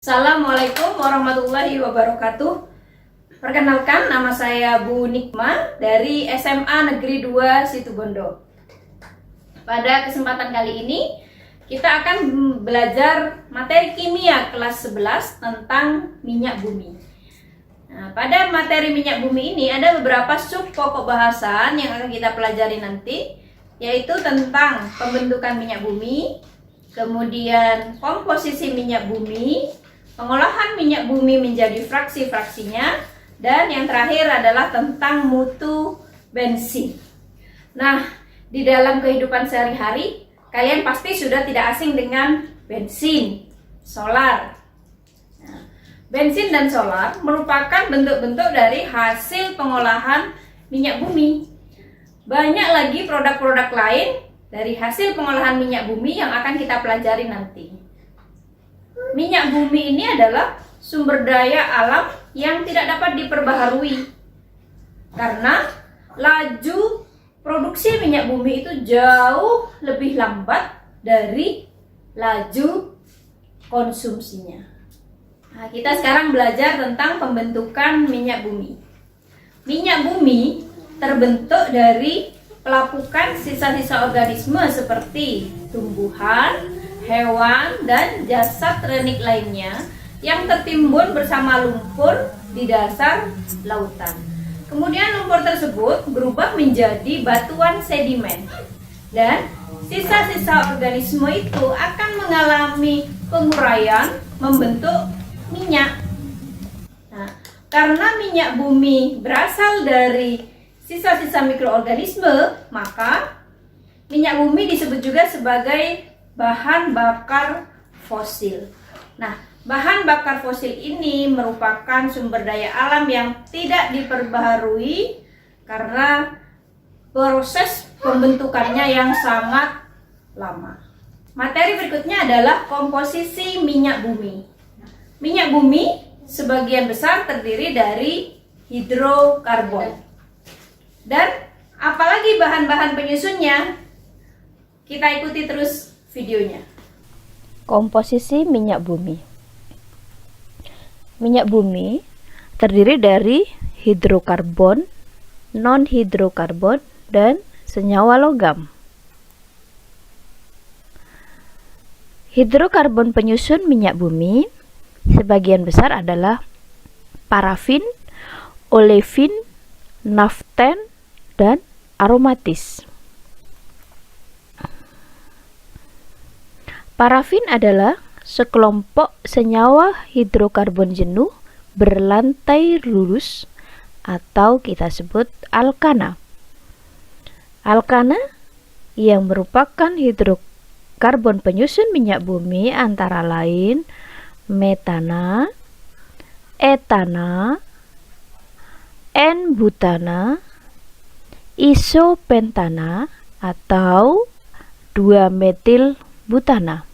Assalamualaikum warahmatullahi wabarakatuh. Perkenalkan, nama saya Bu Nikma dari SMA Negeri 2 Situbondo. Pada kesempatan kali ini kita akan belajar materi kimia kelas 11 tentang minyak bumi. Nah, pada materi minyak bumi ini ada beberapa sub pokok bahasan yang akan kita pelajari nanti, yaitu tentang pembentukan minyak bumi, kemudian komposisi minyak bumi, pengolahan minyak bumi menjadi fraksi-fraksinya, dan yang terakhir adalah tentang mutu bensin. Nah, di dalam kehidupan sehari-hari, kalian pasti sudah tidak asing dengan bensin, solar. Nah, bensin dan solar merupakan bentuk-bentuk dari hasil pengolahan minyak bumi. Banyak lagi produk-produk lain dari hasil pengolahan minyak bumi yang akan kita pelajari nanti. Minyak bumi ini adalah sumber daya alam yang tidak dapat diperbaharui karena laju produksi minyak bumi itu jauh lebih lambat dari laju konsumsinya. Nah, kita sekarang belajar tentang pembentukan minyak bumi. Minyak bumi terbentuk dari pelapukan sisa-sisa organisme seperti tumbuhan, hewan, dan jasad renik lainnya yang tertimbun bersama lumpur di dasar lautan. Kemudian lumpur tersebut berubah menjadi batuan sedimen, dan sisa-sisa organisme itu akan mengalami penguraian membentuk minyak. Nah, karena minyak bumi berasal dari sisa-sisa mikroorganisme, maka minyak bumi disebut juga sebagai bahan bakar fosil. Nah, bahan bakar fosil ini merupakan sumber daya alam yang tidak diperbaharui karena proses pembentukannya yang sangat lama. Materi berikutnya adalah komposisi minyak bumi. Minyak bumi sebagian besar terdiri dari hidrokarbon. Dan apalagi bahan-bahan penyusunnya, kita ikuti terus videonya. Komposisi minyak bumi. Minyak bumi terdiri dari hidrokarbon, non-hidrokarbon, dan senyawa logam. Hidrokarbon penyusun minyak bumi sebagian besar adalah parafin, olefin, naften, dan aromatis. Parafin adalah sekelompok senyawa hidrokarbon jenuh berlantai lurus atau kita sebut alkana. Alkana yang merupakan hidrokarbon penyusun minyak bumi antara lain metana, etana, N-butana, isopentana atau 2-metil butana.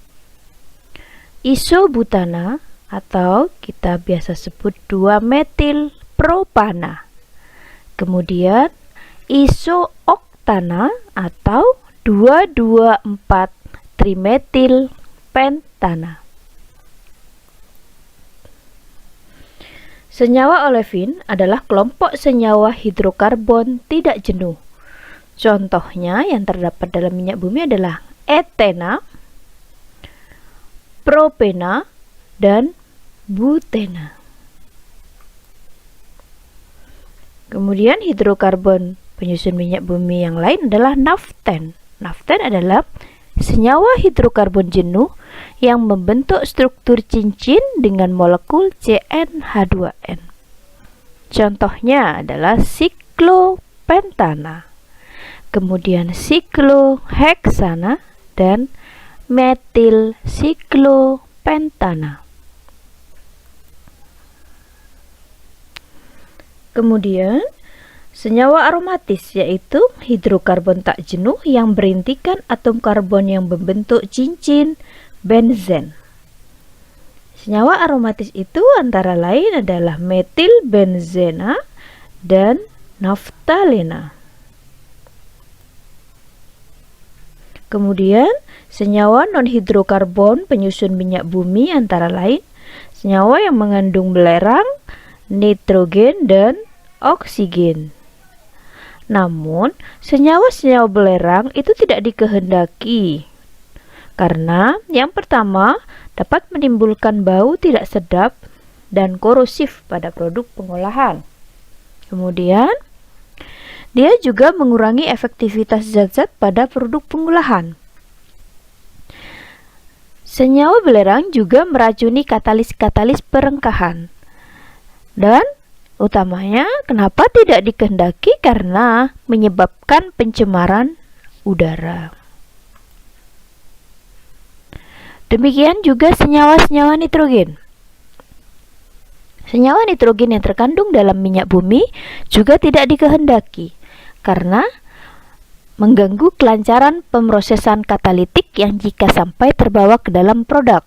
Isobutana atau kita biasa sebut 2-metil propana. Kemudian isooktana atau 2,2,4-trimetil pentana. Senyawa olefin adalah kelompok senyawa hidrokarbon tidak jenuh. Contohnya yang terdapat dalam minyak bumi adalah etena, propena, dan butena. Kemudian hidrokarbon penyusun minyak bumi yang lain adalah naften. Naften adalah senyawa hidrokarbon jenuh yang membentuk struktur cincin dengan molekul CnH2n. Contohnya adalah siklopentana, kemudian sikloheksana, dan metil siklopentana. Kemudian senyawa aromatis yaitu hidrokarbon tak jenuh yang berintikan atom karbon yang membentuk cincin benzen. Senyawa aromatis itu antara lain adalah metil benzena dan naftalena. Kemudian senyawa non-hidrokarbon penyusun minyak bumi antara lain senyawa yang mengandung belerang, nitrogen, dan oksigen. Namun, senyawa-senyawa belerang itu tidak dikehendaki. Karena yang pertama dapat menimbulkan bau tidak sedap dan korosif pada produk pengolahan. Kemudian, dia juga mengurangi efektivitas zat-zat pada produk pengolahan. Senyawa belerang juga meracuni katalis-katalis perengkahan. Dan utamanya kenapa tidak dikehendaki karena menyebabkan pencemaran udara. Demikian juga senyawa-senyawa nitrogen. Senyawa nitrogen yang terkandung dalam minyak bumi juga tidak dikehendaki karena mengganggu kelancaran pemrosesan katalitik yang jika sampai terbawa ke dalam produk.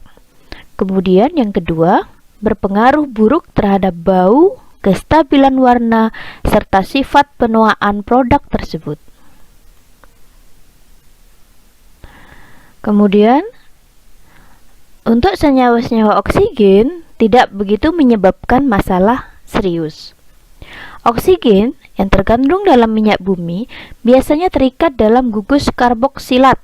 Kemudian yang kedua, berpengaruh buruk terhadap bau, kestabilan warna, serta sifat penuaan produk tersebut. Kemudian, untuk senyawa-senyawa oksigen tidak begitu menyebabkan masalah serius. Oksigen yang terkandung dalam minyak bumi biasanya terikat dalam gugus karboksilat,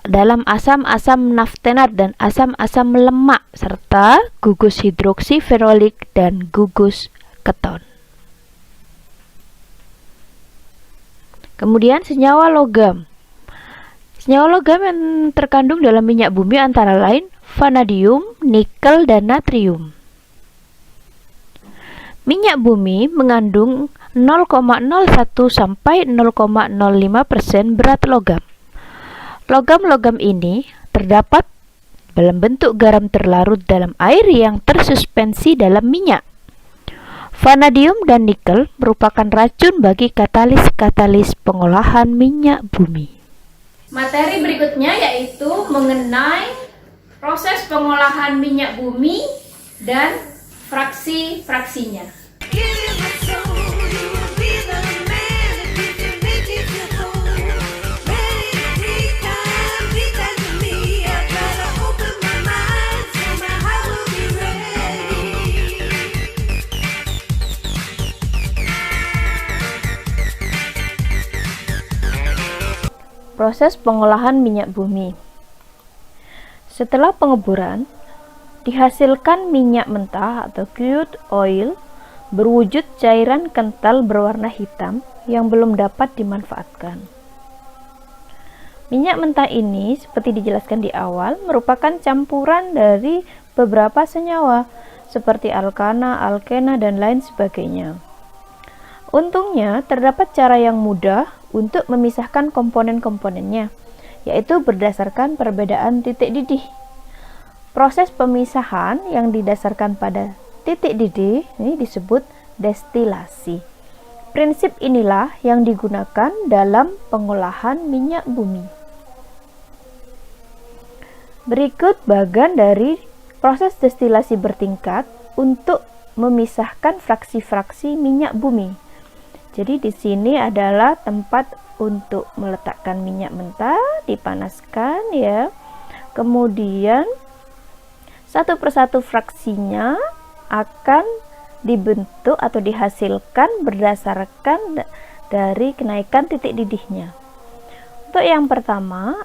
dalam asam-asam naftenat dan asam-asam lemak, serta gugus hidroksifenolik dan gugus keton. Kemudian senyawa logam. Senyawa logam yang terkandung dalam minyak bumi antara lain vanadium, nikel, dan natrium. Minyak bumi mengandung 0,01 sampai 0,05% berat logam. Logam-logam ini terdapat dalam bentuk garam terlarut dalam air yang tersuspensi dalam minyak. Vanadium dan nikel merupakan racun bagi katalis-katalis pengolahan minyak bumi. Materi berikutnya yaitu mengenai proses pengolahan minyak bumi dan fraksi-fraksinya. Proses pengolahan minyak bumi. Setelah pengeburan, dihasilkan minyak mentah atau crude oil berwujud cairan kental berwarna hitam yang belum dapat dimanfaatkan. Minyak mentah ini, seperti dijelaskan di awal, merupakan campuran dari beberapa senyawa seperti alkana, alkena, dan lain sebagainya. Untungnya, terdapat cara yang mudah untuk memisahkan komponen-komponennya, yaitu berdasarkan perbedaan titik didih. Proses pemisahan yang didasarkan pada titik didih ini disebut destilasi. Prinsip inilah yang digunakan dalam pengolahan minyak bumi. Berikut bagian dari proses destilasi bertingkat untuk memisahkan fraksi-fraksi minyak bumi. Jadi di sini adalah tempat untuk meletakkan minyak mentah, dipanaskan ya. Kemudian satu persatu fraksinya akan dibentuk atau dihasilkan berdasarkan dari kenaikan titik didihnya. Untuk yang pertama,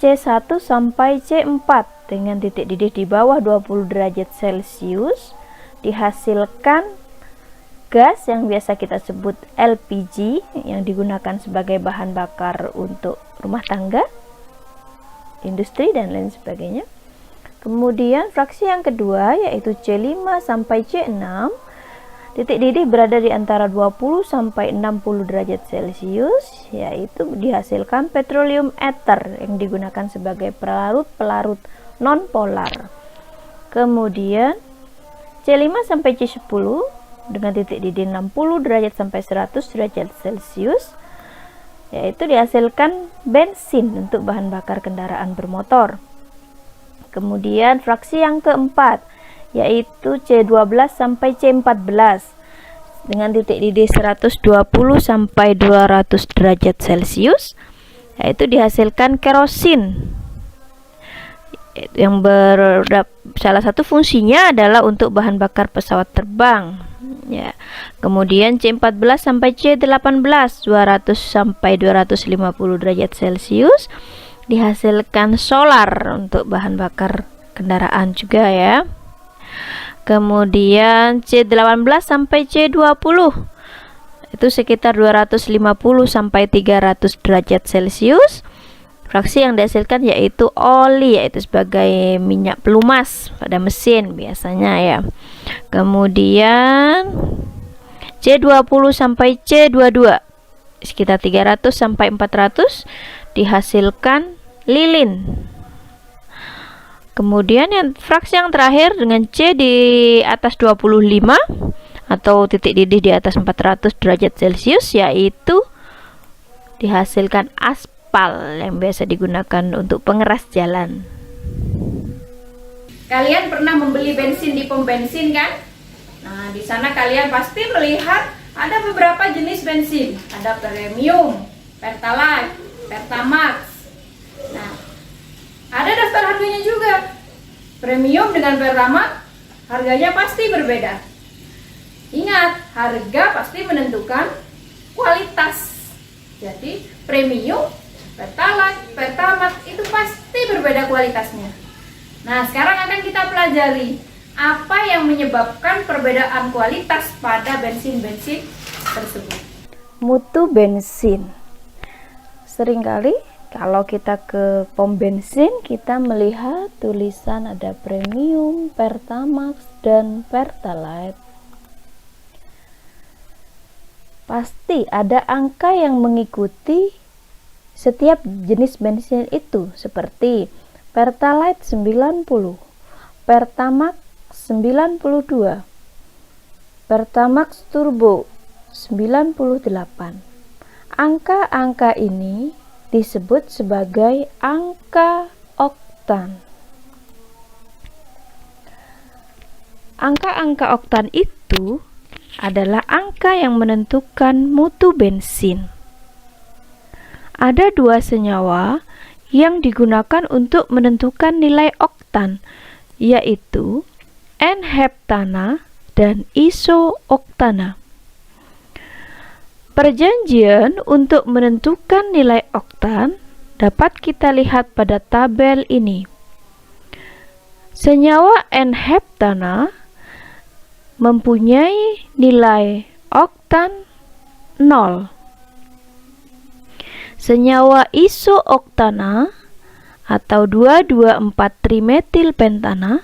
C1 sampai C4 dengan titik didih di bawah 20 derajat Celcius dihasilkan gas yang biasa kita sebut LPG yang digunakan sebagai bahan bakar untuk rumah tangga, industri, dan lain sebagainya. Kemudian fraksi yang kedua yaitu C5 sampai C6, titik didih berada di antara 20 sampai 60 derajat Celcius, yaitu dihasilkan petroleum ether yang digunakan sebagai pelarut-pelarut non-polar. Kemudian C5 sampai C10 dengan titik didih 60 derajat sampai 100 derajat Celcius, yaitu dihasilkan bensin untuk bahan bakar kendaraan bermotor. Kemudian fraksi yang keempat yaitu C12 sampai C14 dengan titik didih 120 sampai 200 derajat Celcius, yaitu dihasilkan kerosin salah satu fungsinya adalah untuk bahan bakar pesawat terbang. Ya. Kemudian C14 sampai C18 200 sampai 250 derajat Celcius dihasilkan solar untuk bahan bakar kendaraan juga ya. Kemudian C18 sampai C20 itu sekitar 250 sampai 300 derajat Celcius. Fraksi yang dihasilkan yaitu oli, yaitu sebagai minyak pelumas pada mesin biasanya ya. Kemudian C20 sampai C22 sekitar 300 sampai 400 dihasilkan lilin. Kemudian fraksi yang terakhir dengan C di atas 25 atau titik didih di atas 400 derajat Celcius yaitu dihasilkan aspal yang biasa digunakan untuk pengeras jalan. Kalian pernah membeli bensin di pom bensin kan? Nah, di sana kalian pasti melihat ada beberapa jenis bensin. Ada premium, pertalite, pertamax. Nah, ada daftar harganya juga. Premium dengan pertamax harganya pasti berbeda. Ingat, harga pasti menentukan kualitas. Jadi, premium, pertalite, pertamax itu pasti berbeda kualitasnya. Nah, sekarang akan kita pelajari apa yang menyebabkan perbedaan kualitas pada bensin-bensin tersebut. Mutu bensin. Seringkali kalau kita ke pom bensin kita melihat tulisan ada premium, pertamax, dan pertalite. Pasti ada angka yang mengikuti setiap jenis bensin itu, seperti pertalite 90, pertamax 92, pertamax turbo 98. Angka-angka ini disebut sebagai angka oktan. Angka-angka oktan itu adalah angka yang menentukan mutu bensin. Ada dua senyawa yang digunakan untuk menentukan nilai oktan, yaitu N-heptana dan iso-oktana. Perjanjian untuk menentukan nilai oktan dapat kita lihat pada tabel ini. Senyawa N-heptana mempunyai nilai oktan 0. Senyawa iso-oktana atau 2,2,4-trimetilpentana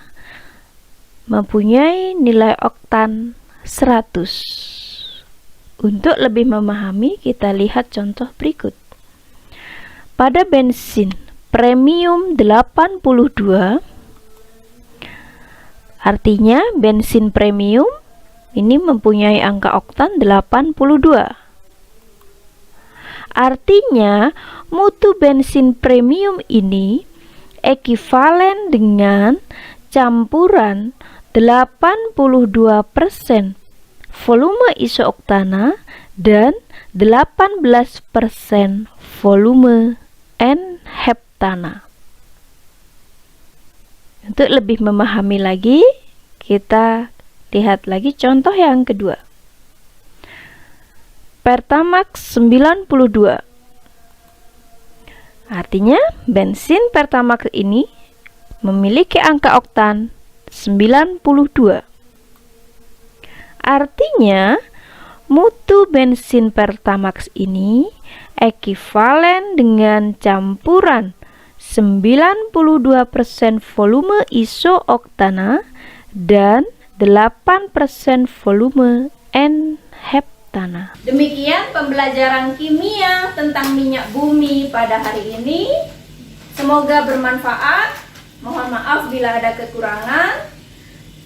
mempunyai nilai oktan 100. Untuk lebih memahami, kita lihat contoh berikut. Pada bensin premium 82, artinya bensin premium ini mempunyai angka oktan 82. Artinya mutu bensin premium ini ekivalen dengan campuran 82% volume iso-oktana dan 18% volume N-heptana. Untuk lebih memahami lagi, kita lihat lagi contoh yang kedua. Pertamax 92. Artinya bensin Pertamax ini memiliki angka oktan 92. Artinya mutu bensin Pertamax ini ekivalen dengan campuran 92% volume iso-oktana dan 8% volume N-heptana. Demikian pembelajaran kimia tentang minyak bumi pada hari ini. Semoga bermanfaat. Mohon maaf bila ada kekurangan.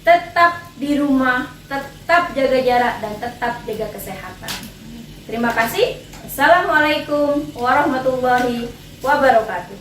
Tetap di rumah, tetap jaga jarak, dan tetap jaga kesehatan. Terima kasih. Assalamualaikum warahmatullahi wabarakatuh.